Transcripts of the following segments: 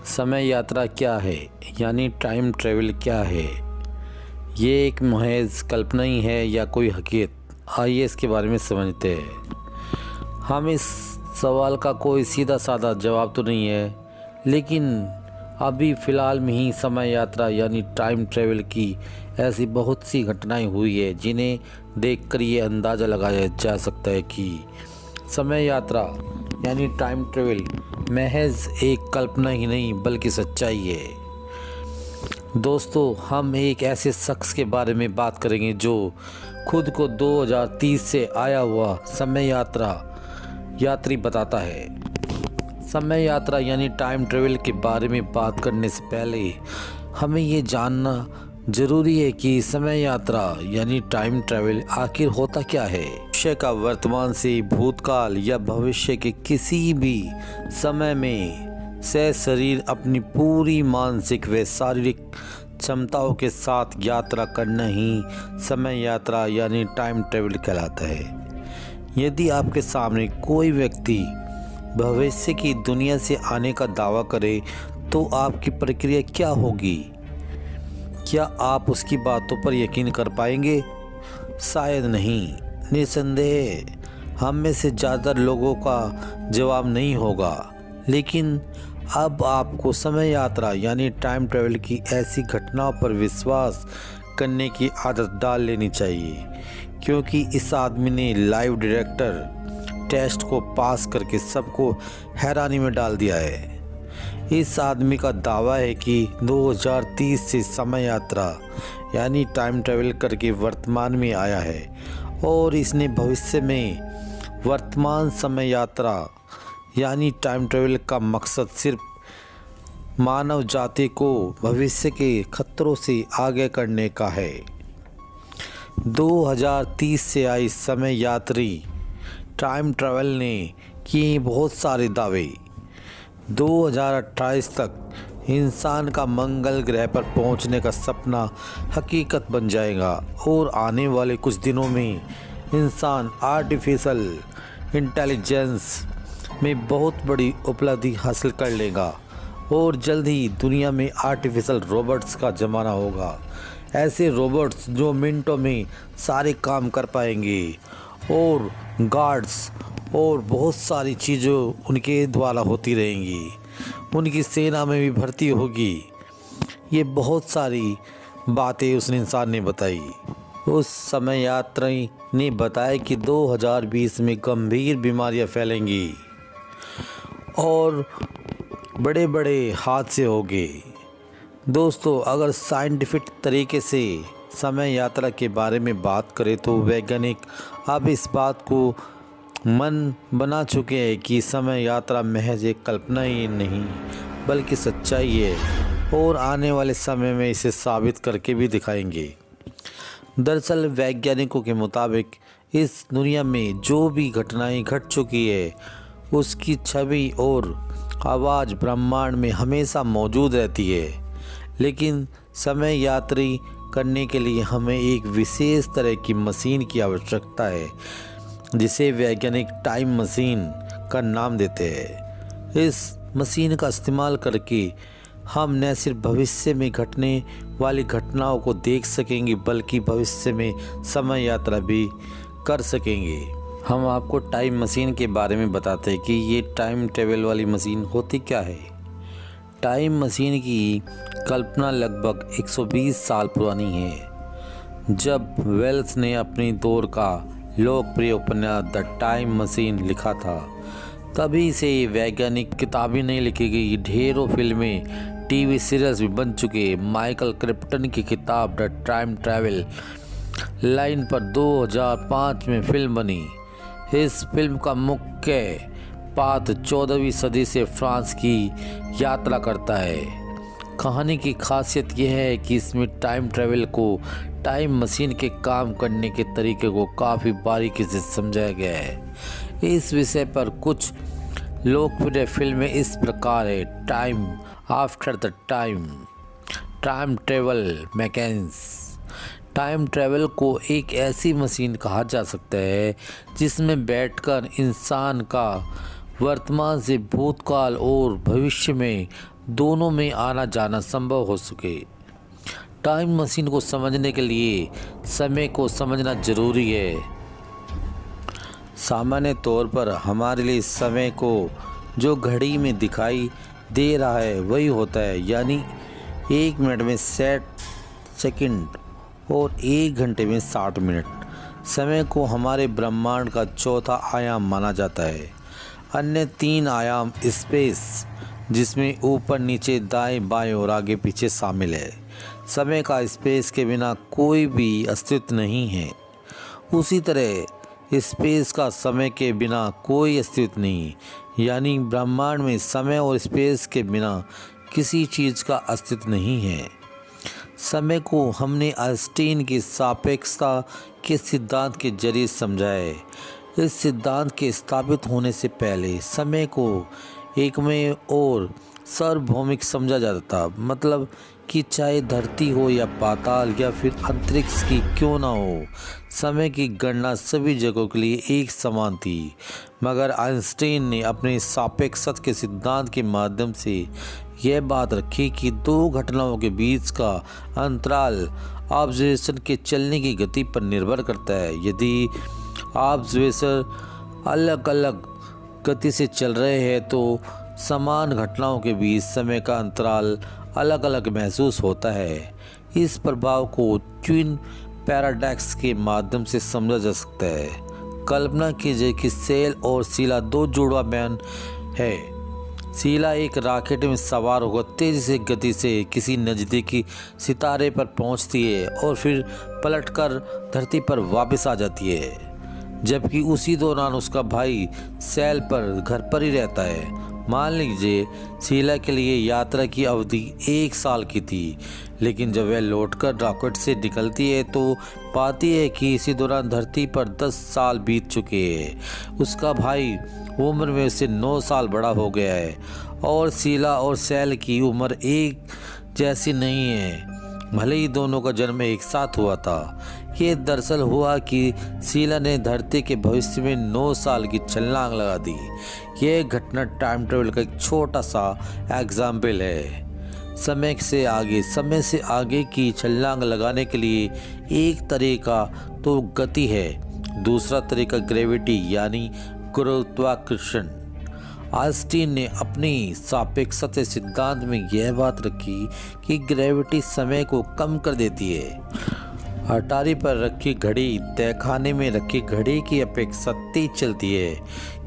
समय यात्रा क्या है यानी टाइम ट्रेवल क्या है? ये एक महज कल्पना ही है या कोई हकीकत? आइए इसके बारे में समझते हैं। हम इस सवाल का कोई सीधा साधा जवाब तो नहीं है, लेकिन अभी फ़िलहाल में ही समय यात्रा यानी टाइम ट्रेवल की ऐसी बहुत सी घटनाएं हुई है जिन्हें देखकर ये अंदाज़ा लगाया जा सकता है कि समय यात्रा यानी टाइम ट्रेवल महज एक कल्पना ही नहीं बल्कि सच्चाई है। दोस्तों, हम एक ऐसे शख्स के बारे में बात करेंगे जो खुद को 2030 से आया हुआ समय यात्री बताता है। समय यात्रा यानी टाइम ट्रेवल के बारे में बात करने से पहले हमें ये जानना ज़रूरी है कि समय यात्रा यानी टाइम ट्रेवल आखिर होता क्या है। भविष्य का वर्तमान से भूतकाल या भविष्य के किसी भी समय में शरीर अपनी पूरी मानसिक व शारीरिक क्षमताओं के साथ यात्रा करना ही समय यात्रा यानी टाइम ट्रेवल कहलाता है। यदि आपके सामने कोई व्यक्ति भविष्य की दुनिया से आने का दावा करे तो आपकी प्रक्रिया क्या होगी? क्या आप उसकी बातों पर यकीन कर पाएंगे? शायद नहीं। निस्संदेह हम में से ज़्यादातर लोगों का जवाब नहीं होगा। लेकिन अब आपको समय यात्रा यानी टाइम ट्रेवल की ऐसी घटनाओं पर विश्वास करने की आदत डाल लेनी चाहिए, क्योंकि इस आदमी ने लाइव डायरेक्टर टेस्ट को पास करके सबको हैरानी में डाल दिया है। इस आदमी का दावा है कि 2030 से समय यात्रा यानी टाइम ट्रेवल करके वर्तमान में आया है और इसने भविष्य में वर्तमान समय यात्रा यानी टाइम ट्रेवल का मकसद सिर्फ मानव जाति को भविष्य के खतरों से आगे करने का है। 2030 से आई समय यात्री टाइम ट्रेवल ने किए बहुत सारे दावे। 2028 तक इंसान का मंगल ग्रह पर पहुंचने का सपना हकीकत बन जाएगा और आने वाले कुछ दिनों में इंसान आर्टिफिशियल इंटेलिजेंस में बहुत बड़ी उपलब्धि हासिल कर लेगा और जल्द ही दुनिया में आर्टिफिशियल रोबोट्स का ज़माना होगा। ऐसे रोबोट्स जो मिनटों में सारे काम कर पाएंगे और गार्ड्स और बहुत सारी चीज़ें उनके द्वारा होती रहेंगी। उनकी सेना में भी भर्ती होगी। ये बहुत सारी बातें उस इंसान ने बताई। उस समय यात्री ने बताया कि 2020 में गंभीर बीमारियां फैलेंगी और बड़े बड़े हादसे होंगे। दोस्तों, अगर साइंटिफिक तरीके से समय यात्रा के बारे में बात करें तो वैज्ञानिक अब इस बात को मन बना चुके हैं कि समय यात्रा महज एक कल्पना ही नहीं बल्कि सच्चाई है और आने वाले समय में इसे साबित करके भी दिखाएंगे। दरअसल वैज्ञानिकों के मुताबिक इस दुनिया में जो भी घटनाएं घट चुकी है उसकी छवि और आवाज़ ब्रह्मांड में हमेशा मौजूद रहती है, लेकिन समय यात्री करने के लिए हमें एक विशेष तरह की मशीन की आवश्यकता है जिसे वैज्ञानिक टाइम मशीन का नाम देते हैं। इस मशीन का इस्तेमाल करके हम न सिर्फ भविष्य में घटने वाली घटनाओं को देख सकेंगे बल्कि भविष्य में समय यात्रा भी कर सकेंगे। हम आपको टाइम मशीन के बारे में बताते हैं कि ये टाइम ट्रेवल वाली मशीन होती क्या है। टाइम मशीन की कल्पना लगभग 120 साल पुरानी है। जब वेल्स ने अपनी दौर का लोकप्रिय उपन्यास द टाइम मशीन लिखा था, तभी से वैज्ञानिक किताबें नहीं लिखी गई, ढेरों फिल्में टीवी सीरियल्स भी बन चुके। माइकल क्रिप्टन की किताब द टाइम ट्रैवल लाइन पर 2005 में फिल्म बनी। इस फिल्म का मुख्य पात्र 14वीं सदी से फ्रांस की यात्रा करता है। कहानी की खासियत यह है कि इसमें टाइम ट्रैवल को टाइम मशीन के काम करने के तरीके को काफ़ी बारीकी से समझाया गया है। इस विषय पर कुछ लोकप्रिय फिल्में इस प्रकार है: time after the time, time travel mechanism. Time travel को एक ऐसी मशीन कहा जा सकता है जिसमें बैठकर इंसान का वर्तमान से भूतकाल और भविष्य में दोनों में आना जाना संभव हो सके। टाइम मशीन को समझने के लिए समय को समझना जरूरी है। सामान्य तौर पर हमारे लिए समय को जो घड़ी में दिखाई दे रहा है वही होता है, यानी 1 मिनट में 60 सेकंड और 1 घंटे में 60 मिनट। समय को हमारे ब्रह्मांड का चौथा आयाम माना जाता है। अन्य 3 आयाम स्पेस, जिसमें ऊपर नीचे दाएं बाएं और आगे पीछे शामिल है। समय का स्पेस के बिना कोई भी अस्तित्व नहीं है। उसी तरह स्पेस का समय के बिना कोई अस्तित्व नहीं, यानी ब्रह्मांड में समय और स्पेस के बिना किसी चीज़ का अस्तित्व नहीं है। समय को हमने आइंस्टीन की सापेक्षता के सिद्धांत के जरिए समझा है। इस सिद्धांत के स्थापित होने से पहले समय को एकमेव और सार्वभौमिक समझा जाता था, मतलब कि चाहे धरती हो या पाताल या फिर अंतरिक्ष की क्यों ना हो, समय की गणना सभी जगहों के लिए एक समान थी। मगर आइंस्टीन ने अपने सापेक्षता के सिद्धांत के माध्यम से यह बात रखी कि 2 घटनाओं के बीच का अंतराल ऑब्जर्वेशन के चलने की गति पर निर्भर करता है। यदि ऑब्जर्वेशन अलग अलग गति से चल रहे हैं तो समान घटनाओं के बीच समय का अंतराल अलग अलग महसूस होता है। इस प्रभाव को ट्विन पैराडॉक्स के माध्यम से समझा जा सकता है। कल्पना कीजिए कि सेल और शीला 2 जुड़वा बहन है। शीला एक रॉकेट में सवार होकर तेजी से गति से किसी नज़दीकी सितारे पर पहुंचती है और फिर पलटकर धरती पर वापस आ जाती है, जबकि उसी दौरान उसका भाई सेल पर घर पर ही रहता है। मान लीजिए शीला के लिए यात्रा की अवधि 1 साल की थी, लेकिन जब वह लौटकर रॉकेट से निकलती है तो पाती है कि इसी दौरान धरती पर 10 साल बीत चुके हैं। उसका भाई उम्र में से 9 साल बड़ा हो गया है और शीला और सेल की उम्र एक जैसी नहीं है, भले ही दोनों का जन्म एक साथ हुआ था। ये दरअसल हुआ कि शीला ने धरती के भविष्य में 9 साल की छलांग लगा दी। यह घटना टाइम ट्रेवल का एक छोटा सा एग्जाम्पल है। समय से आगे की छलांग लगाने के लिए एक तरीका तो गति है, दूसरा तरीका ग्रेविटी यानी गुरुत्वाकर्षण। आइंस्टीन ने अपनी सापेक्षता सिद्धांत में यह बात रखी कि ग्रेविटी समय को कम कर देती है। अटारी पर रखी घड़ी तहखाने में रखी घड़ी की अपेक्षा तेज चलती है,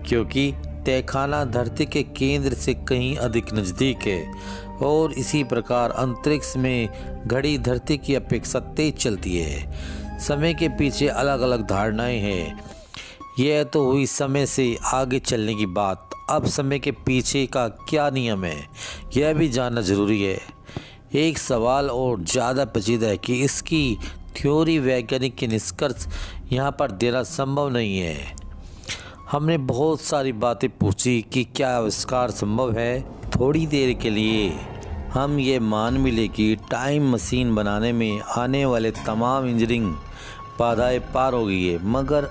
क्योंकि तहखाना धरती के केंद्र से कहीं अधिक नज़दीक है, और इसी प्रकार अंतरिक्ष में घड़ी धरती की अपेक्षा तेज चलती है। समय के पीछे अलग अलग धारणाएं हैं। यह तो हुई समय से आगे चलने की बात। अब समय के पीछे का क्या नियम है, यह भी जानना जरूरी है। एक सवाल और ज़्यादा पेचीदा है कि इसकी थ्योरी वैज्ञानिक के निष्कर्ष यहाँ पर देना संभव नहीं है। हमने बहुत सारी बातें पूछी कि क्या आविष्कार संभव है। थोड़ी देर के लिए हम ये मान भी लें कि टाइम मशीन बनाने में आने वाले तमाम इंजीनियरिंग बाधाएं पार हो गई है, मगर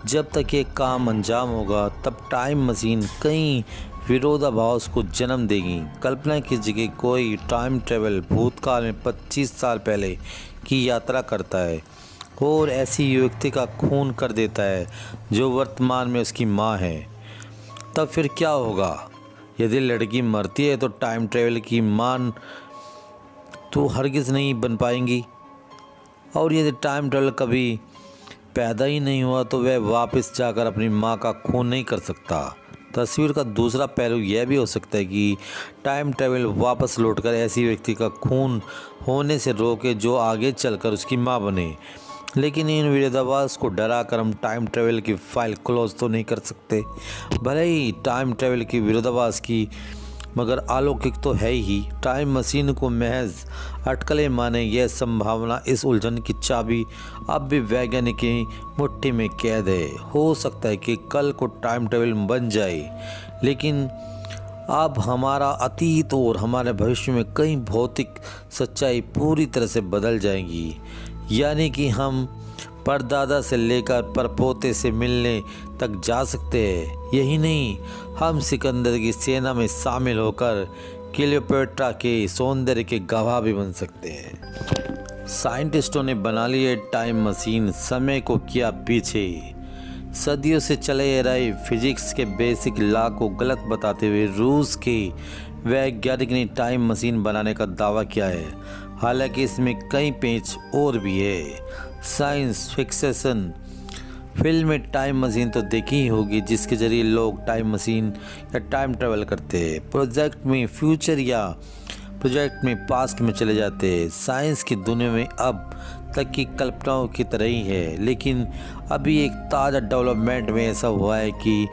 जब तक ये काम अंजाम होगा तब टाइम मशीन कई विरोधाभास को जन्म देगी। कल्पना कीजिए कि कोई टाइम ट्रेवल भूतकाल में 25 साल पहले की यात्रा करता है और ऐसी युवती का खून कर देता है जो वर्तमान में उसकी माँ है। तब फिर क्या होगा? यदि लड़की मरती है तो टाइम ट्रेवल की माँ तो हरगिज़ नहीं बन पाएंगी, और यदि टाइम ट्रेवल कभी पैदा ही नहीं हुआ तो वह वापस जाकर अपनी माँ का खून नहीं कर सकता। तस्वीर का दूसरा पहलू यह भी हो सकता है कि टाइम ट्रेवल वापस लौटकर ऐसी व्यक्ति का खून होने से रोके जो आगे चलकर उसकी माँ बने। लेकिन इन विरोधाभास को डरा कर हम टाइम ट्रेवल की फाइल क्लोज तो नहीं कर सकते। भले ही टाइम ट्रेवल की विरोधाभास की, मगर अलौकिक तो है ही। टाइम मशीन को महज अटकलें माने यह संभावना, इस उलझन की चाबी अब भी वैज्ञानिक की मुट्ठी में कैद है। हो सकता है कि कल को टाइम ट्रेवल बन जाए, लेकिन अब हमारा अतीत और हमारे भविष्य में कई भौतिक सच्चाई पूरी तरह से बदल जाएंगी। यानी कि हम परदादा से लेकर परपोते से मिलने तक जा सकते हैं। यही नहीं, हम सिकंदर की सेना में शामिल होकर क्लियोपेट्रा के सौंदर्य के गवाह भी बन सकते हैं। साइंटिस्टों ने बना ली है टाइम मशीन, समय को किया पीछे। सदियों से चले रहे फिजिक्स के बेसिक लॉ को गलत बताते हुए रूस के वैज्ञानिक ने टाइम मशीन बनाने का दावा किया है। हालांकि इसमें कई पेच और भी है। साइंस फिक्शन फिल्म में टाइम मशीन तो देखी ही होगी, जिसके जरिए लोग टाइम मशीन या टाइम ट्रेवल करते हैं। प्रोजेक्ट में फ्यूचर या प्रोजेक्ट में पास्ट में चले जाते हैं। साइंस की दुनिया में अब तक की कल्पनाओं की तरह ही है, लेकिन अभी एक ताज़ा डेवलपमेंट में ऐसा हुआ है कि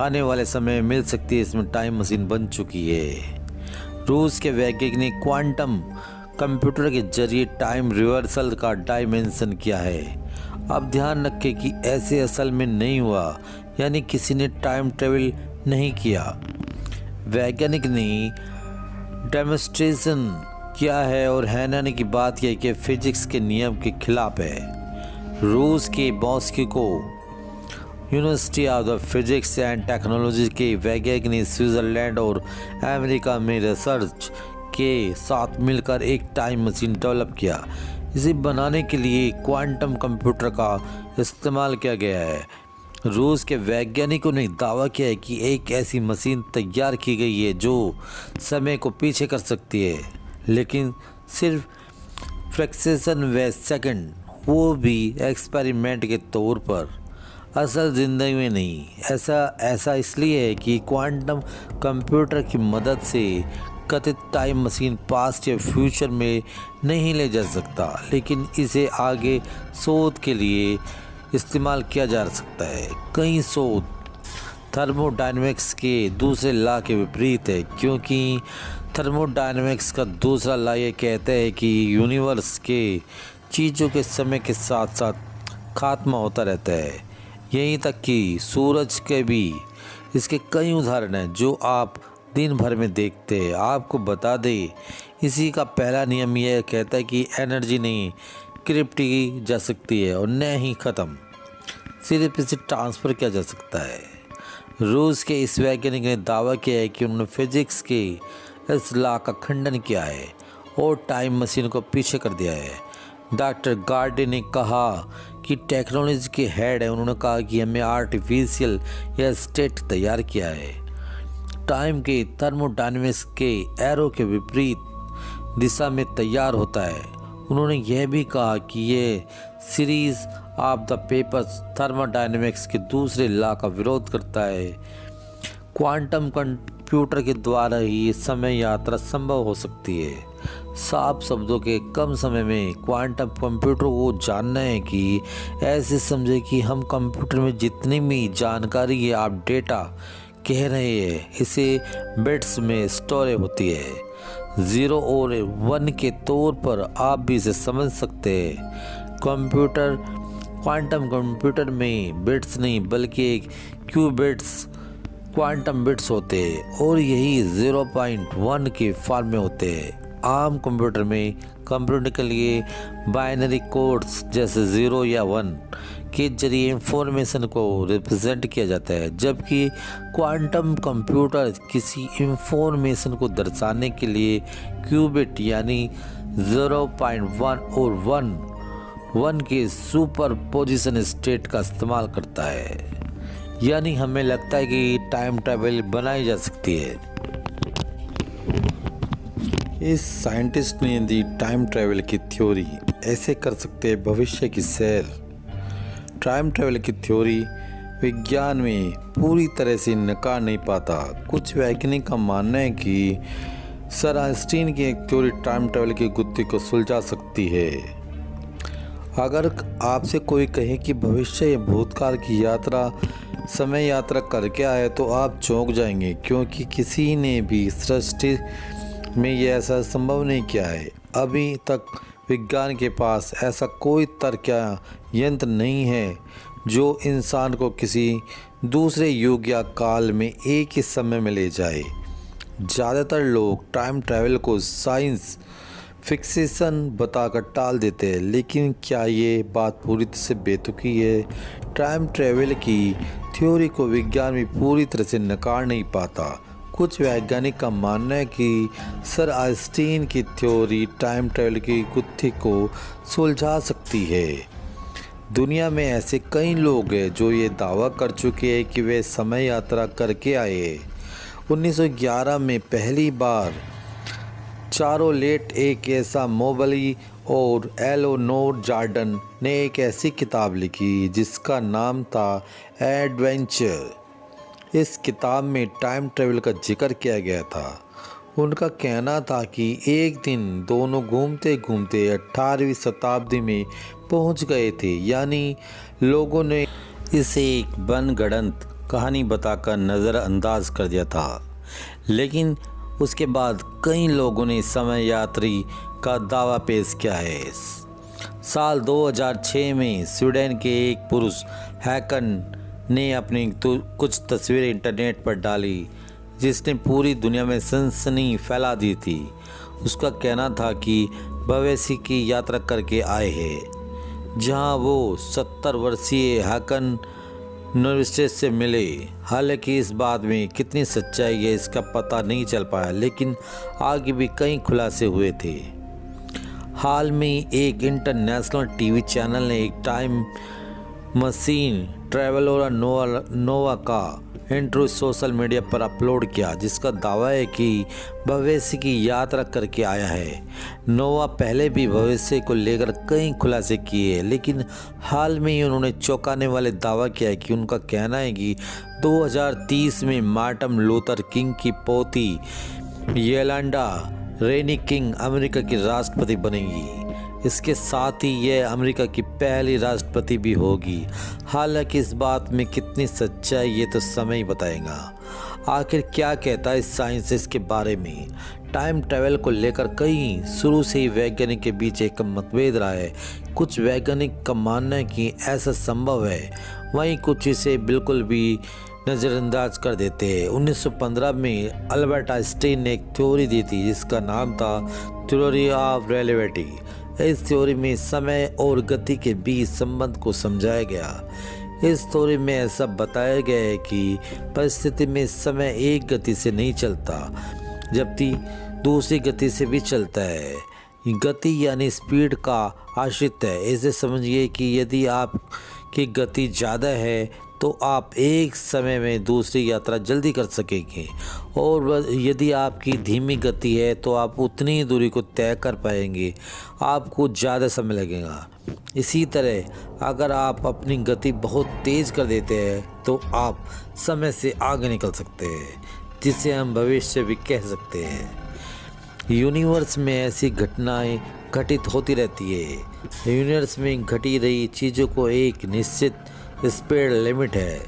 आने वाले समय में मिल सकती है। इसमें टाइम मशीन बन चुकी है। रूस के वैज्ञानिक ने क्वांटम कंप्यूटर के जरिए टाइम रिवर्सल का डायमेंशन किया है। अब ध्यान रखें कि ऐसे असल में नहीं हुआ, यानी किसी ने टाइम ट्रेवल नहीं किया। वैज्ञानिक ने डेमोन्स्ट्रेशन किया है और हैरानी की बात यह कि फिजिक्स के नियम के खिलाफ है। रूस के Moscow university of the physics and technology के वैज्ञानिक ने स्विट्जरलैंड और अमेरिका में रिसर्च के साथ मिलकर एक टाइम मशीन डेवलप किया। इसे बनाने के लिए क्वांटम कंप्यूटर का इस्तेमाल किया गया है। रूस के वैज्ञानिकों ने दावा किया है कि एक ऐसी मशीन तैयार की गई है जो समय को पीछे कर सकती है, लेकिन सिर्फ फ्रैक्शन व सेकंड, वो भी एक्सपेरिमेंट के तौर पर, असल ज़िंदगी में नहीं। ऐसा इसलिए है कि क्वांटम कंप्यूटर की मदद से कथित टाइम मशीन पास्ट या फ्यूचर में नहीं ले जा सकता, लेकिन इसे आगे शोध के लिए इस्तेमाल किया जा सकता है। कई शोध थर्मोडायनेमिक्स के दूसरे लॉ के विपरीत है, क्योंकि थर्मोडायनेमिक्स का दूसरा लॉ ये कहता है कि यूनिवर्स के चीज़ों के समय के साथ साथ खात्मा होता रहता है। यहीं तक कि सूरज के भी इसके कई उदाहरण हैं जो आप दिन भर में देखते हैं। आपको बता दें, इसी का पहला नियम यह कहता है कि एनर्जी नहीं क्रिप्ट की जा सकती है और न ही ख़त्म, सिर्फ इसे ट्रांसफ़र किया जा सकता है। रूस के इस वैज्ञानिक ने दावा किया है कि उन्होंने फिजिक्स के इस लॉ का खंडन किया है और टाइम मशीन को पीछे कर दिया है। डॉक्टर गार्डे ने कहा कि टेक्नोलॉजी के हेड है। उन्होंने कहा कि हमें आर्टिफिशियल या स्टेट तैयार किया है, टाइम के थर्मोडायनेमिक्स के एरो के विपरीत दिशा में तैयार होता है। उन्होंने यह भी कहा कि ये series of the papers thermodynamics के दूसरे लॉ का विरोध करता है। क्वांटम कंप्यूटर के द्वारा ही समय यात्रा संभव हो सकती है। साफ शब्दों के कम समय में क्वांटम कंप्यूटर को जानना है कि ऐसे समझे कि हम कंप्यूटर में जितनी भी जानकारी है, आप डेटा कह रहे हैं, इसे बिट्स में स्टोर होती है। 0 और 1 के तौर पर आप भी इसे समझ सकते हैं। क्वांटम कंप्यूटर में बिट्स नहीं बल्कि क्यूबिट्स क्वांटम बिट्स होते हैं और यही 0.1 के फॉर्म में होते हैं। आम कंप्यूटर में कंप्यूटर के लिए बाइनरी कोड्स जैसे 0 या 1 के जरिए इंफॉर्मेशन को रिप्रेजेंट किया जाता है, जबकि क्वांटम कंप्यूटर किसी इंफॉर्मेशन को दर्शाने के लिए क्यूबिट यानी 0.1 और 1 के सुपर पोजिशन स्टेट का इस्तेमाल करता है। यानी हमें लगता है कि टाइम ट्रैवल बनाई जा सकती है। इस साइंटिस्ट ने दी टाइम ट्रैवल की थ्योरी, ऐसे कर सकते हैं भविष्य की सैर। टाइम ट्रैवल की थ्योरी विज्ञान में पूरी तरह से नकार नहीं पाता। कुछ वैज्ञानिक का मानना है कि सर आइंस्टीन की एक थ्योरी टाइम ट्रैवल की गुत्थी को सुलझा सकती है। अगर आपसे कोई कहे कि भविष्य या भूतकाल की यात्रा समय यात्रा करके आए तो आप चौंक जाएंगे, क्योंकि किसी ने भी सृष्टि में यह ऐसा संभव नहीं किया है। अभी तक विज्ञान के पास ऐसा कोई तर्क या यंत्र नहीं है जो इंसान को किसी दूसरे युग या काल में एक ही समय में ले जाए। ज़्यादातर लोग टाइम ट्रैवल को साइंस फिक्सेशन बताकर टाल देते हैं, लेकिन क्या ये बात पूरी तरह से बेतुकी है? टाइम ट्रेवल की थ्योरी को विज्ञान भी पूरी तरह से नकार नहीं पाता। कुछ वैज्ञानिक का मानना है कि सर आइंस्टीन की थ्योरी टाइम ट्रेवल की गुत्थी को सुलझा सकती है। दुनिया में ऐसे कई लोग हैं जो ये दावा कर चुके हैं कि वे समय यात्रा करके आए हैं। 1911 में पहली बार चारोलेट एक ऐसा मोबली और एलोनोर जॉर्डन ने एक ऐसी किताब लिखी जिसका नाम था एडवेंचर। इस किताब में टाइम ट्रेवल का जिक्र किया गया था। उनका कहना था कि एक दिन दोनों घूमते घूमते 18वीं शताब्दी में पहुंच गए थे, यानी लोगों ने इसे एक बनगढ़ंत कहानी बताकर नज़रअंदाज कर दिया था। लेकिन उसके बाद कई लोगों ने समय यात्री का दावा पेश किया है। साल 2006 में स्वीडन के एक पुरुष हैकर ने अपनी कुछ तस्वीरें इंटरनेट पर डाली जिसने पूरी दुनिया में सनसनी फैला दी थी। उसका कहना था कि भविष्य की यात्रा करके आए हैं, जहां वो 70 वर्षीय हैकर नर्विसेस से मिले। हालांकि इस बात में कितनी सच्चाई है इसका पता नहीं चल पाया, लेकिन आगे भी कई खुलासे हुए थे। हाल में एक इंटरनेशनल टीवी चैनल ने एक टाइम मशीन ट्रैवलर नोवा का इंटरव्यू सोशल मीडिया पर अपलोड किया, जिसका दावा है कि भविष्य की यात्रा करके आया है। नोवा पहले भी भविष्य को लेकर कई खुलासे किए हैं, लेकिन हाल में ही उन्होंने चौंकाने वाले दावा किया है कि उनका कहना है कि 2030 में मार्टिन लूथर किंग की पोती येलेंडा रेनी किंग अमेरिका की राष्ट्रपति बनेगी। इसके साथ ही यह अमेरिका की पहली राष्ट्रपति भी होगी। हालांकि इस बात में कितनी सच्चाई ये तो समय ही बताएगा। आखिर क्या कहता है साइंस इसके बारे में? टाइम ट्रैवल को लेकर कई शुरू से ही वैज्ञानिक के बीच एक मतभेद रहा है। कुछ वैज्ञानिक का मानना है कि ऐसा संभव है, वहीं कुछ इसे बिल्कुल भी नज़रअंदाज कर देते हैं। 1915 में अल्बर्ट आइंस्टीन ने एक थ्योरी दी थी जिसका नाम था थ्योरी ऑफ रिलेटिविटी। इस थ्योरी में समय और गति के बीच संबंध को समझाया गया। इस थ्योरी में ऐसा बताया गया है कि परिस्थिति में समय एक गति से नहीं चलता, जबकि दूसरी गति से भी चलता है। गति यानी स्पीड का आश्रित है। इसे समझिए कि यदि आपकी गति ज़्यादा है तो आप एक समय में दूसरी यात्रा जल्दी कर सकेंगे, और यदि आपकी धीमी गति है तो आप उतनी ही दूरी को तय कर पाएंगे, आपको ज़्यादा समय लगेगा। इसी तरह अगर आप अपनी गति बहुत तेज़ कर देते हैं तो आप समय से आगे निकल सकते हैं, जिसे हम भविष्य भी कह सकते हैं। यूनिवर्स में ऐसी घटनाएं घटित होती रहती है। यूनिवर्स में घटी रही चीज़ों को एक निश्चित स्पीड लिमिट है।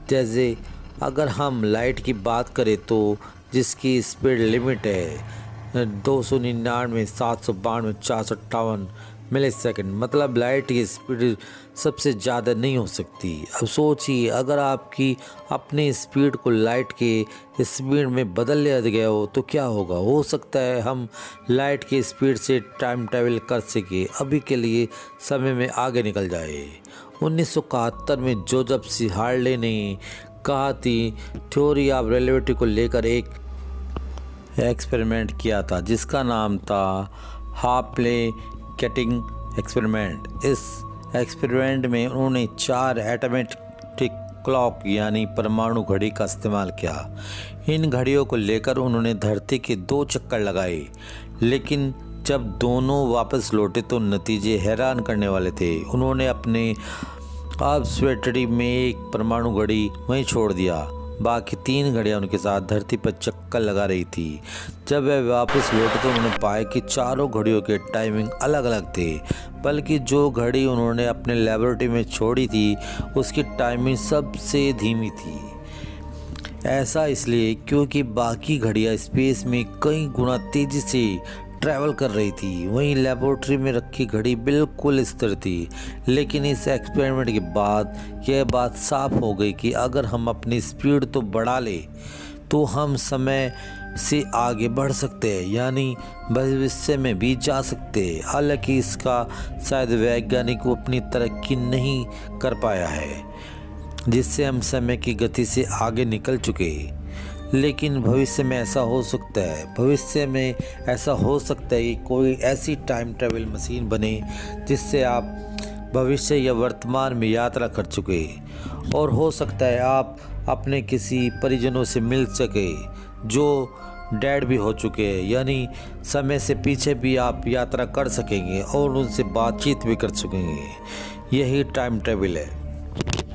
जैसे अगर हम लाइट की बात करें तो जिसकी स्पीड लिमिट है 299, 792, 458 मिली सेकेंड, मतलब लाइट की स्पीड सबसे ज़्यादा नहीं हो सकती। अब सोचिए अगर आपकी अपनी स्पीड को लाइट के स्पीड में बदल लिया गया हो तो क्या होगा? हो सकता है हम लाइट की स्पीड से टाइम ट्रैवल कर सके, अभी के लिए समय में आगे निकल जाए। 1971 में जोसेफ सी हार्ले ने कहा थी थ्योरी ऑफ रिलेटिविटी को लेकर एक एक्सपेरिमेंट किया था जिसका नाम था हार्ले केटिंग एक्सपेरिमेंट। इस एक्सपेरिमेंट में उन्होंने 4 एटॉमिक क्लॉक यानी परमाणु घड़ी का इस्तेमाल किया। इन घड़ियों को लेकर उन्होंने धरती के 2 चक्कर लगाए, लेकिन जब दोनों वापस लौटे तो नतीजे हैरान करने वाले थे। उन्होंने अपने ऑब्जर्वेटरी में एक परमाणु घड़ी वहीं छोड़ दिया, बाकी 3 घड़ियां उनके साथ धरती पर चक्कर लगा रही थी। जब वे वापस लौटे तो उन्होंने पाया कि चारों घड़ियों के टाइमिंग अलग अलग थे, बल्कि जो घड़ी उन्होंने अपने लेबोरेटरी में छोड़ी थी उसकी टाइमिंग सबसे धीमी थी। ऐसा इसलिए क्योंकि बाकी घड़ियां स्पेस में कई गुना तेज़ी से ट्रैवल कर रही थी, वहीं लेबोरेटरी में रखी घड़ी बिल्कुल स्थिर थी। लेकिन इस एक्सपेरिमेंट के बाद यह बात साफ हो गई कि अगर हम अपनी स्पीड तो बढ़ा लें तो हम समय से आगे बढ़ सकते हैं, यानी भविष्य में भी जा सकते हैं। हालांकि इसका शायद वैज्ञानिक अपनी तरक्की नहीं कर पाया है जिससे हम समय की गति से आगे निकल चुके, लेकिन भविष्य में ऐसा हो सकता है। भविष्य में ऐसा हो सकता है कि कोई ऐसी टाइम ट्रैवल मशीन बने जिससे आप भविष्य या वर्तमान में यात्रा कर चुके, और हो सकता है आप अपने किसी परिजनों से मिल सके जो डेड भी हो चुके हैं, यानी समय से पीछे भी आप यात्रा कर सकेंगे और उनसे बातचीत भी कर सकेंगे। यही टाइम ट्रैवल है।